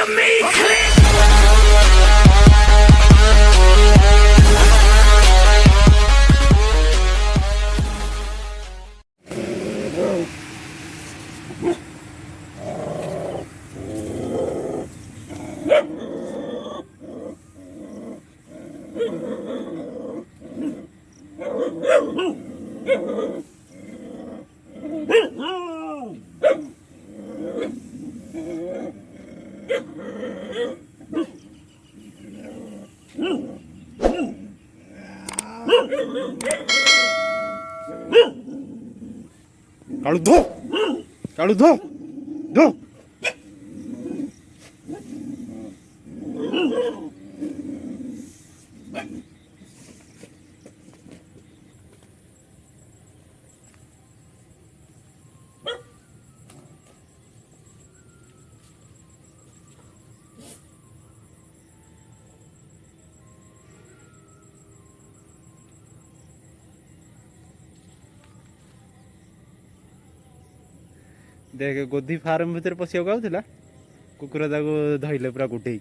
to me clear. Kalu धो कालू धो धो देख गोधी फार्म भितर पशिया आउला कुकुर धरले पूरा गोटे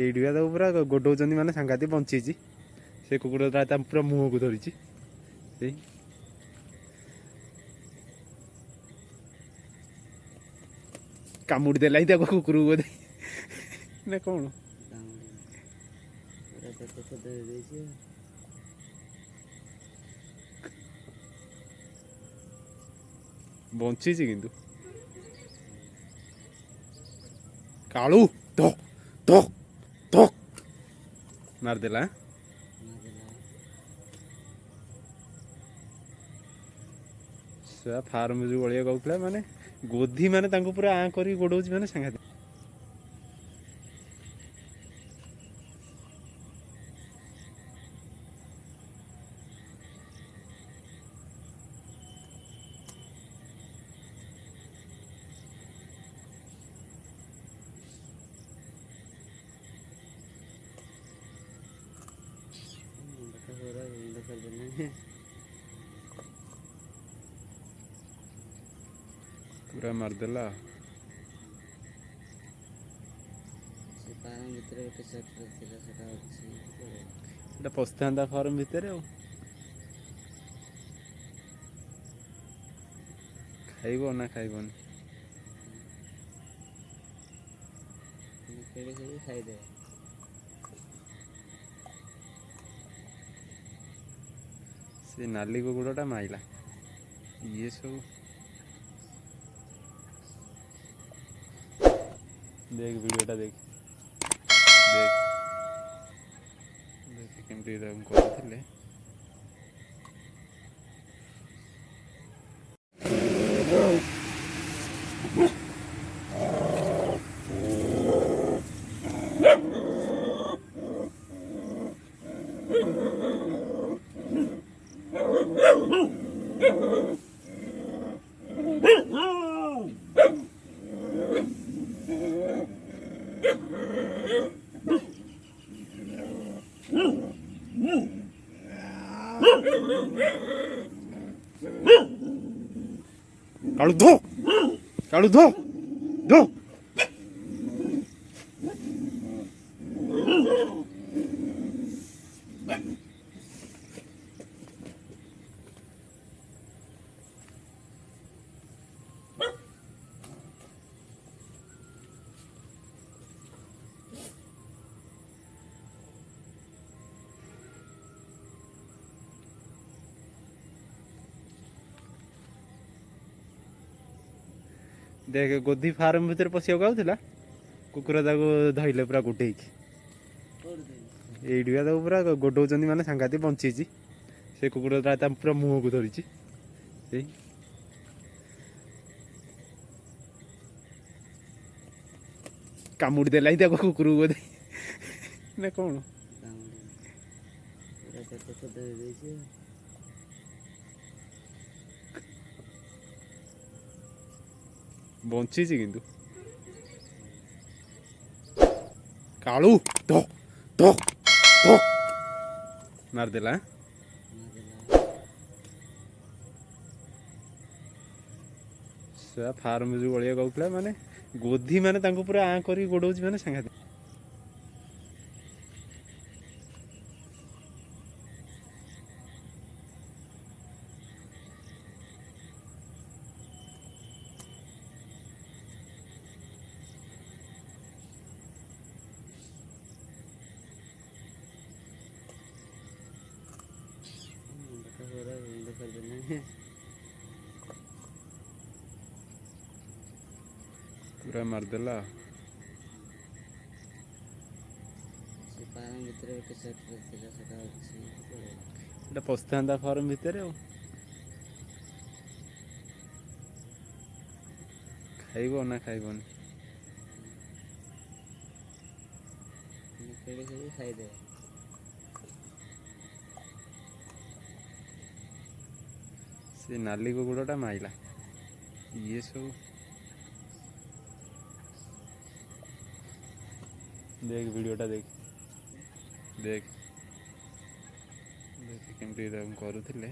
एडिया पूरा गोडौं माने सांगाती बंची से कुकुर पूरा मुह को धरी कामुड़ी देला कुकुर बोधे ना कौन बंची किंतु कालू धो धो धो मारदेला फार्म जो गलिया कहूला माने गोधी माने पूरा आ कर गोड़ौ माने सांगा पूरा मारदेला पशा फार्म भितर खाइब ना खाइबन खाईदे से नाली कुकुड़ा माइला ये सब देख वीडियोटा देख देख देख केमती करथिले कालू धो कालू धो धो देख गोधी फार्म भितर पशिया आउला कुकुर धरले पूरा गोटे एडिया पूरा गोडौं माने सांगाती बंची से कुकुर पूरा मुह को धरी कामुड़ी देला कुकुर बोधे ना कौन बंची किंतु कालू धो धो धो मारदेला फार्म जो गलिया कहूला माने ଗୋଧି ମାନେ ତାଙ୍କୁ ପୁରା ଆଁ କରିକି ଗୋଡଉଛି ମାନେ ସାଙ୍ଗେ ପୁରା ମାରିଦେଲା। ଏଟା ପଶିଥାନ୍ତା ଫାର୍ମ ଭିତରେ ଆଉ। ଖାଇବ ନା ଖାଇବନି? ଖାଇଦେବ। ସେ ନାଲି କୁକୁଡ଼ାଟା ମାଇଲା। ଇଏ ସବୁ देख वीडियोटा देख देख देख केमती करूଥିଲେ।